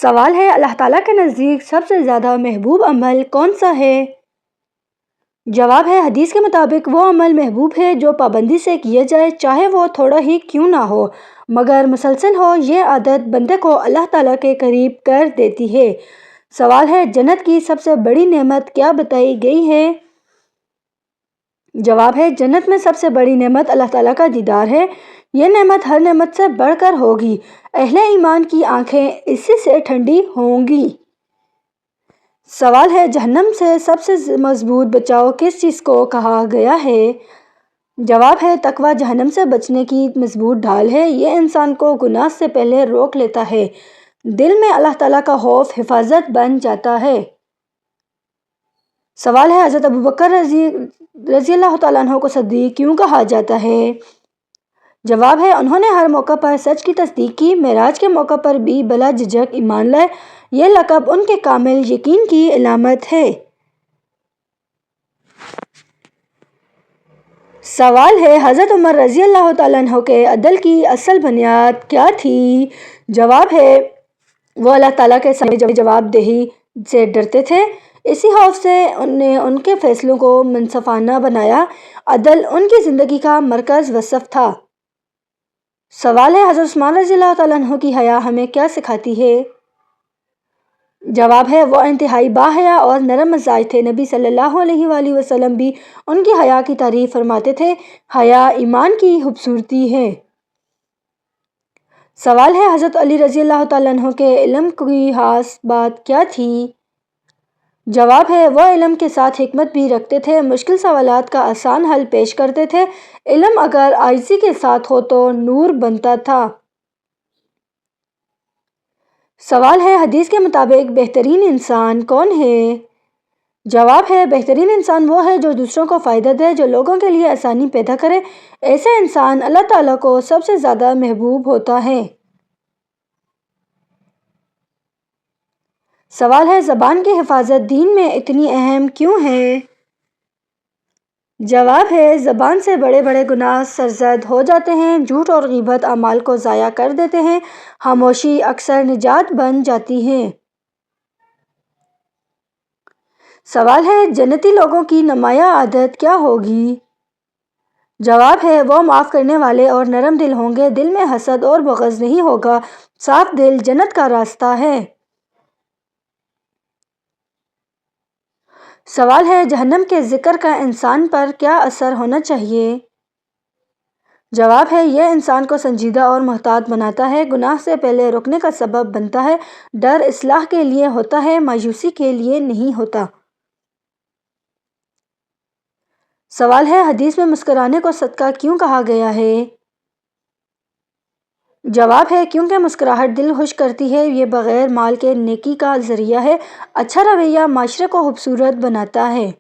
سوال ہے اللہ تعالیٰ کے نزدیک سب سے زیادہ محبوب عمل کون سا ہے؟ جواب ہے حدیث کے مطابق وہ عمل محبوب ہے جو پابندی سے کیا جائے، چاہے وہ تھوڑا ہی کیوں نہ ہو مگر مسلسل ہو۔ یہ عادت بندے کو اللہ تعالیٰ کے قریب کر دیتی ہے۔ سوال ہے جنت کی سب سے بڑی نعمت کیا بتائی گئی ہے؟ جواب ہے جنت میں سب سے بڑی نعمت اللہ تعالیٰ کا دیدار ہے۔ یہ نعمت ہر نعمت سے بڑھ کر ہوگی۔ اہل ایمان کی آنکھیں اسی سے ٹھنڈی ہوں گی۔ سوال ہے جہنم سے سب سے مضبوط بچاؤ کس چیز کو کہا گیا ہے؟ جواب ہے تقویٰ جہنم سے بچنے کی مضبوط ڈھال ہے۔ یہ انسان کو گناہ سے پہلے روک لیتا ہے۔ دل میں اللہ تعالیٰ کا خوف حفاظت بن جاتا ہے۔ سوال ہے حضرت ابوبکر رضی اللہ تعالیٰ عنہ کو صدیق کیوں کہا جاتا ہے؟ جواب ہے انہوں نے ہر موقع پر سچ کی تصدیق کی، معراج کے موقع پر بھی بلا جھجک ایمان لائے۔ یہ لقب ان کے کامل یقین کی علامت ہے۔ سوال ہے حضرت عمر رضی اللہ تعالیٰ عنہ کے عدل کی اصل بنیاد کیا تھی؟ جواب ہے وہ اللہ تعالیٰ کے سامنے جواب دہی سے ڈرتے تھے، اسی خوف سے نے ان کے فیصلوں کو منصفانہ بنایا۔ عدل ان کی زندگی کا مرکز وصف تھا۔ سوال ہے حضرت عثمان رضی اللہ تعالیٰ عنہ کی حیا ہمیں کیا سکھاتی ہے؟ جواب ہے وہ انتہائی باحیا اور نرم مزاج تھے۔ نبی صلی اللہ علیہ وآلہ وسلم بھی ان کی حیا کی تعریف فرماتے تھے۔ حیا ایمان کی خوبصورتی ہے۔ سوال ہے حضرت علی رضی اللہ تعالیٰ عنہ کے علم کی خاص بات کیا تھی؟ جواب ہے وہ علم کے ساتھ حکمت بھی رکھتے تھے، مشکل سوالات کا آسان حل پیش کرتے تھے۔ علم اگر عاجزی کے ساتھ ہو تو نور بنتا تھا۔ سوال ہے حدیث کے مطابق بہترین انسان کون ہے؟ جواب ہے بہترین انسان وہ ہے جو دوسروں کو فائدہ دے، جو لوگوں کے لیے آسانی پیدا کرے۔ ایسا انسان اللہ تعالیٰ کو سب سے زیادہ محبوب ہوتا ہے۔ سوال ہے زبان کی حفاظت دین میں اتنی اہم کیوں ہے؟ جواب ہے زبان سے بڑے بڑے گناہ سرزد ہو جاتے ہیں۔ جھوٹ اور غیبت اعمال کو ضائع کر دیتے ہیں۔ خاموشی اکثر نجات بن جاتی ہے۔ سوال ہے جنتی لوگوں کی نمایاں عادت کیا ہوگی؟ جواب ہے وہ معاف کرنے والے اور نرم دل ہوں گے، دل میں حسد اور بغض نہیں ہوگا۔ صاف دل جنت کا راستہ ہے۔ سوال ہے جہنم کے ذکر کا انسان پر کیا اثر ہونا چاہیے؟ جواب ہے یہ انسان کو سنجیدہ اور محتاط بناتا ہے، گناہ سے پہلے رکنے کا سبب بنتا ہے۔ ڈر اصلاح کے لیے ہوتا ہے، مایوسی کے لیے نہیں ہوتا۔ سوال ہے حدیث میں مسکرانے کو صدقہ کیوں کہا گیا ہے؟ جواب ہے کیونکہ مسکراہٹ دل خوش کرتی ہے، یہ بغیر مال کے نیکی کا ذریعہ ہے۔ اچھا رویہ معاشرے کو خوبصورت بناتا ہے۔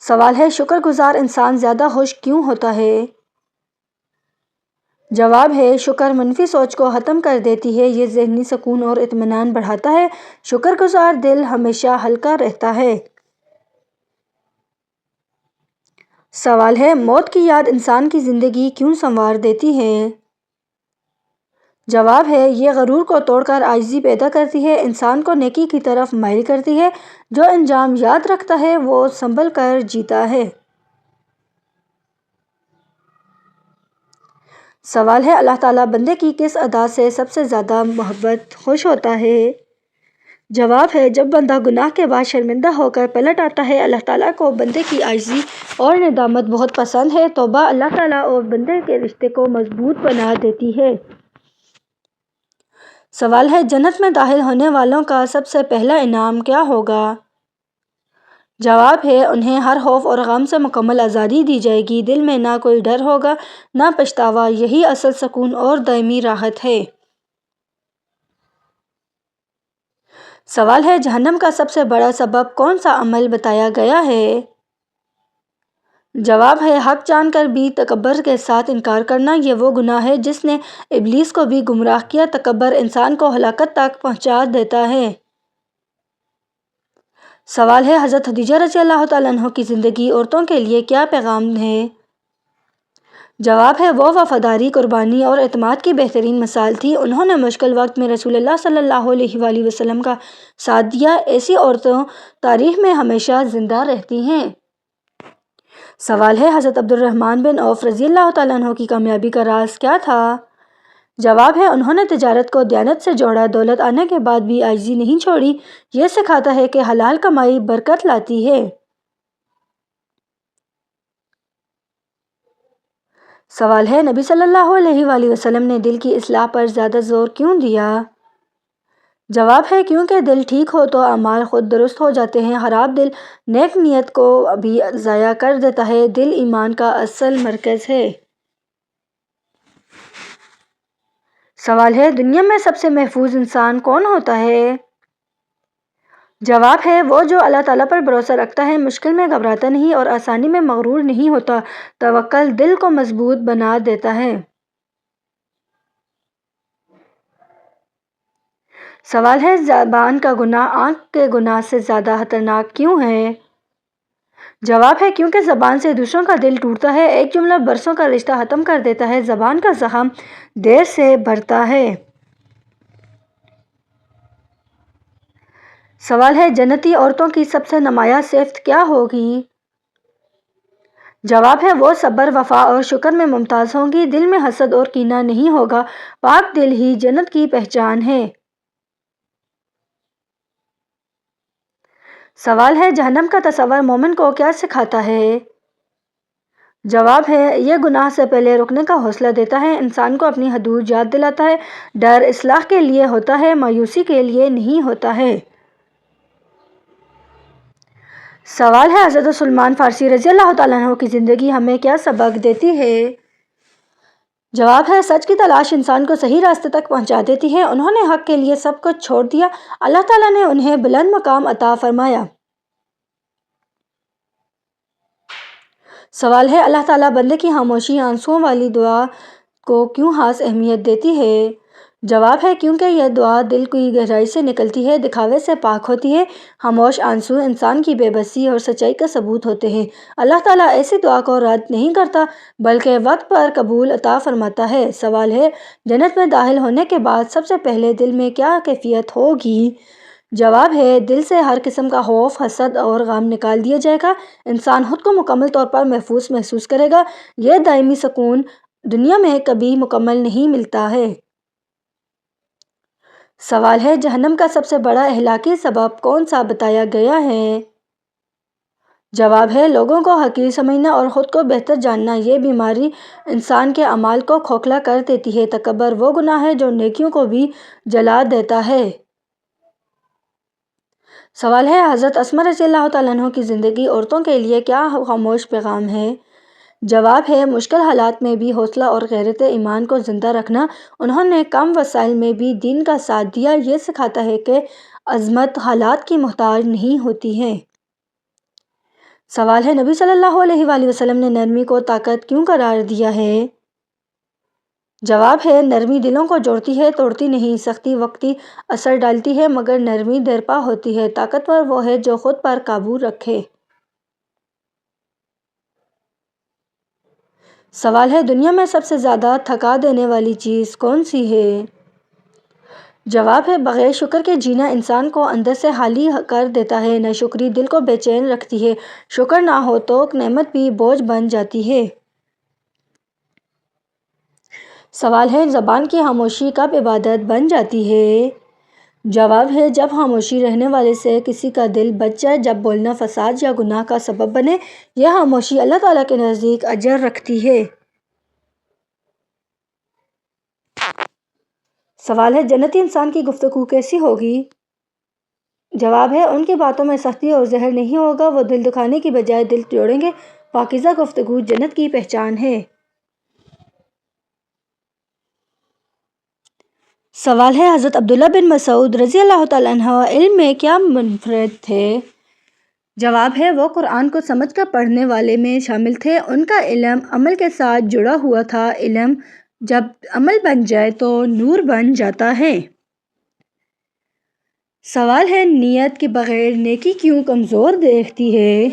سوال ہے شکر گزار انسان زیادہ خوش کیوں ہوتا ہے؟ جواب ہے شکر منفی سوچ کو ختم کر دیتی ہے، یہ ذہنی سکون اور اطمینان بڑھاتا ہے۔ شکر گزار دل ہمیشہ ہلکا رہتا ہے۔ سوال ہے موت کی یاد انسان کی زندگی کیوں سنوار دیتی ہے؟ جواب ہے یہ غرور کو توڑ کر عاجزی پیدا کرتی ہے، انسان کو نیکی کی طرف مائل کرتی ہے۔ جو انجام یاد رکھتا ہے وہ سنبھل کر جیتا ہے۔ سوال ہے اللہ تعالیٰ بندے کی کس ادا سے سب سے زیادہ محبت خوش ہوتا ہے؟ جواب ہے جب بندہ گناہ کے بعد شرمندہ ہو کر پلٹ آتا ہے۔ اللہ تعالیٰ کو بندے کی عاجزی اور ندامت بہت پسند ہے۔ توبہ اللہ تعالیٰ اور بندے کے رشتے کو مضبوط بنا دیتی ہے۔ سوال ہے جنت میں داخل ہونے والوں کا سب سے پہلا انعام کیا ہوگا؟ جواب ہے انہیں ہر خوف اور غم سے مکمل آزادی دی جائے گی، دل میں نہ کوئی ڈر ہوگا نہ پچھتاوا، یہی اصل سکون اور دائمی راحت ہے۔ سوال ہے جہنم کا سب سے بڑا سبب کون سا عمل بتایا گیا ہے؟ جواب ہے حق جان کر بھی تکبر کے ساتھ انکار کرنا، یہ وہ گناہ ہے جس نے ابلیس کو بھی گمراہ کیا۔ تکبر انسان کو ہلاکت تک پہنچا دیتا ہے۔ سوال ہے حضرت خدیجہ رضی اللہ تعالیٰ عنہ کی زندگی عورتوں کے لیے کیا پیغام ہے؟ جواب ہے وہ وفاداری، قربانی اور اعتماد کی بہترین مثال تھی۔ انہوں نے مشکل وقت میں رسول اللہ صلی اللہ علیہ وآلہ وسلم کا ساتھ دیا۔ ایسی عورتیں تاریخ میں ہمیشہ زندہ رہتی ہیں۔ سوال ہے حضرت عبد الرحمن بن عوف رضی اللہ تعالیٰ عنہ کی کامیابی کا راز کیا تھا؟ جواب ہے انہوں نے تجارت کو دیانت سے جوڑا، دولت آنے کے بعد بھی عاجزی نہیں چھوڑی۔ یہ سکھاتا ہے کہ حلال کمائی برکت لاتی ہے۔ سوال ہے نبی صلی اللہ علیہ وآلہ وسلم نے دل کی اصلاح پر زیادہ زور کیوں دیا؟ جواب ہے کیونکہ دل ٹھیک ہو تو اعمال خود درست ہو جاتے ہیں۔ خراب دل نیک نیت کو بھی ضائع کر دیتا ہے۔ دل ایمان کا اصل مرکز ہے۔ سوال ہے دنیا میں سب سے محفوظ انسان کون ہوتا ہے؟ جواب ہے وہ جو اللہ تعالیٰ پر بھروسہ رکھتا ہے، مشکل میں گھبراتا نہیں اور آسانی میں مغرور نہیں ہوتا۔ توکل دل کو مضبوط بنا دیتا ہے۔ سوال ہے زبان کا گناہ آنکھ کے گناہ سے زیادہ خطرناک کیوں ہے؟ جواب ہے کیونکہ زبان سے دوسروں کا دل ٹوٹتا ہے۔ ایک جملہ برسوں کا رشتہ ختم کر دیتا ہے۔ زبان کا زخم دیر سے بھرتا ہے۔ سوال ہے جنتی عورتوں کی سب سے نمایاں صفت کیا ہوگی؟ جواب ہے وہ صبر، وفا اور شکر میں ممتاز ہوں گی۔ دل میں حسد اور کینہ نہیں ہوگا۔ پاک دل ہی جنت کی پہچان ہے۔ سوال ہے جہنم کا تصور مومن کو کیا سکھاتا ہے؟ جواب ہے یہ گناہ سے پہلے رکنے کا حوصلہ دیتا ہے، انسان کو اپنی حدود یاد دلاتا ہے۔ ڈر اصلاح کے لیے ہوتا ہے، مایوسی کے لیے نہیں ہوتا ہے۔ سوال ہے حضرت سلمان فارسی رضی اللہ تعالیٰ عنہ کی زندگی ہمیں کیا سبق دیتی ہے؟ جواب ہے سچ کی تلاش انسان کو صحیح راستے تک پہنچا دیتی ہے۔ انہوں نے حق کے لیے سب کچھ چھوڑ دیا، اللہ تعالیٰ نے انہیں بلند مقام عطا فرمایا۔ سوال ہے اللہ تعالیٰ بندے کی خاموشی آنسوؤں والی دعا کو کیوں خاص اہمیت دیتی ہے؟ جواب ہے کیونکہ یہ دعا دل کی گہرائی سے نکلتی ہے، دکھاوے سے پاک ہوتی ہے۔ خاموش آنسو انسان کی بے بسی اور سچائی کا ثبوت ہوتے ہیں۔ اللہ تعالیٰ ایسی دعا کو رد نہیں کرتا بلکہ وقت پر قبول عطا فرماتا ہے۔ سوال ہے جنت میں داخل ہونے کے بعد سب سے پہلے دل میں کیا کیفیت ہوگی؟ جواب ہے دل سے ہر قسم کا خوف، حسد اور غم نکال دیا جائے گا۔ انسان خود کو مکمل طور پر محفوظ محسوس کرے گا۔ یہ دائمی سکون دنیا میں کبھی مکمل نہیں ملتا ہے۔ سوال ہے جہنم کا سب سے بڑا اہلاکی سبب کون سا بتایا گیا ہے؟ جواب ہے لوگوں کو حقیر سمجھنا اور خود کو بہتر جاننا۔ یہ بیماری انسان کے اعمال کو کھوکھلا کر دیتی ہے۔ تکبر وہ گناہ ہے جو نیکیوں کو بھی جلا دیتا ہے۔ سوال ہے حضرت اسماء رضی اللہ تعالیٰ عنہ کی زندگی عورتوں کے لیے کیا خاموش پیغام ہے؟ جواب ہے مشکل حالات میں بھی حوصلہ اور غیرت ایمان کو زندہ رکھنا۔ انہوں نے کم وسائل میں بھی دین کا ساتھ دیا۔ یہ سکھاتا ہے کہ عظمت حالات کی محتاج نہیں ہوتی ہے۔ سوال ہے نبی صلی اللہ علیہ وآلہ وسلم نے نرمی کو طاقت کیوں قرار دیا ہے؟ جواب ہے نرمی دلوں کو جوڑتی ہے، توڑتی نہیں۔ سختی وقتی اثر ڈالتی ہے مگر نرمی دیرپا ہوتی ہے۔ طاقتور وہ ہے جو خود پر قابو رکھے۔ سوال ہے دنیا میں سب سے زیادہ تھکا دینے والی چیز کون سی ہے؟ جواب ہے بغیر شکر کے جینا انسان کو اندر سے خالی کر دیتا ہے۔ ناشکری دل کو بے چین رکھتی ہے۔ شکر نہ ہو تو نعمت بھی بوجھ بن جاتی ہے۔ سوال ہے زبان کی خاموشی کب عبادت بن جاتی ہے؟ جواب ہے جب خاموشی رہنے والے سے کسی کا دل بچ جائے، جب بولنا فساد یا گناہ کا سبب بنے۔ یہ خاموشی اللہ تعالیٰ کے نزدیک اجر رکھتی ہے۔ سوال ہے جنتی انسان کی گفتگو کیسی ہوگی؟ جواب ہے ان کی باتوں میں سختی اور زہر نہیں ہوگا۔ وہ دل دکھانے کی بجائے دل جوڑیں گے۔ پاکیزہ گفتگو جنت کی پہچان ہے۔ سوال ہے حضرت عبداللہ بن مسعود رضی اللہ تعالیٰ عنہ علم میں کیا منفرد تھے؟ جواب ہے وہ قرآن کو سمجھ کر پڑھنے والے میں شامل تھے۔ ان کا علم عمل کے ساتھ جڑا ہوا تھا۔ علم جب عمل بن جائے تو نور بن جاتا ہے۔ سوال ہے نیت کے بغیر نیکی کیوں کمزور دیکھتی ہے؟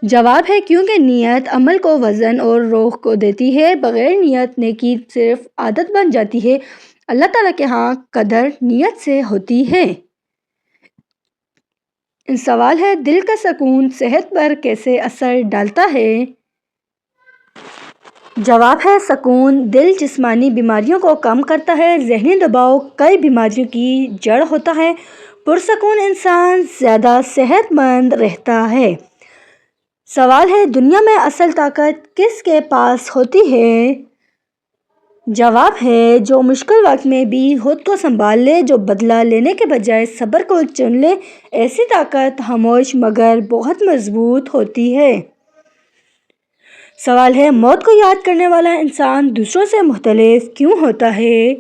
جواب ہے کیونکہ نیت عمل کو وزن اور روح کو دیتی ہے، بغیر نیت نیکی صرف عادت بن جاتی ہے۔ اللہ تعالیٰ کے ہاں قدر نیت سے ہوتی ہے۔ سوال ہے دل کا سکون صحت پر کیسے اثر ڈالتا ہے؟ جواب ہے سکون دل جسمانی بیماریوں کو کم کرتا ہے، ذہنی دباؤ کئی بیماریوں کی جڑ ہوتا ہے، پرسکون انسان زیادہ صحت مند رہتا ہے۔ سوال ہے دنیا میں اصل طاقت کس کے پاس ہوتی ہے؟ جواب ہے جو مشکل وقت میں بھی خود کو سنبھال لے، جو بدلہ لینے کے بجائے صبر کو چن لے، ایسی طاقت خاموش مگر بہت مضبوط ہوتی ہے۔ سوال ہے موت کو یاد کرنے والا انسان دوسروں سے مختلف کیوں ہوتا ہے؟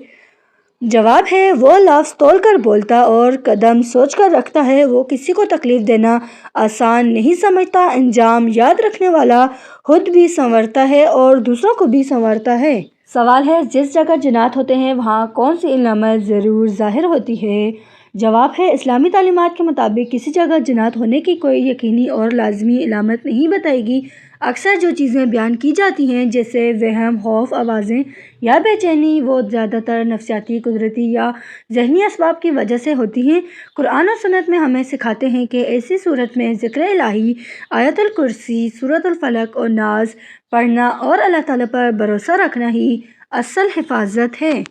جواب ہے وہ لفظ تول کر بولتا اور قدم سوچ کر رکھتا ہے، وہ کسی کو تکلیف دینا آسان نہیں سمجھتا، انجام یاد رکھنے والا خود بھی سنورتا ہے اور دوسروں کو بھی سنورتا ہے۔ سوال ہے جس جگہ جنات ہوتے ہیں وہاں کون سی علامت ضرور ظاہر ہوتی ہے؟ جواب ہے اسلامی تعلیمات کے مطابق کسی جگہ جنات ہونے کی کوئی یقینی اور لازمی علامت نہیں بتائی گئی۔ اکثر جو چیزیں بیان کی جاتی ہیں جیسے وہم، خوف، آوازیں یا بے چینی، وہ زیادہ تر نفسیاتی، قدرتی یا ذہنی اسباب کی وجہ سے ہوتی ہیں۔ قرآن و سنت میں ہمیں سکھاتے ہیں کہ ایسی صورت میں ذکر الہی، آیت الکرسی، سورۃ الفلق اور ناس پڑھنا اور اللہ تعالیٰ پر بھروسہ رکھنا ہی اصل حفاظت ہے۔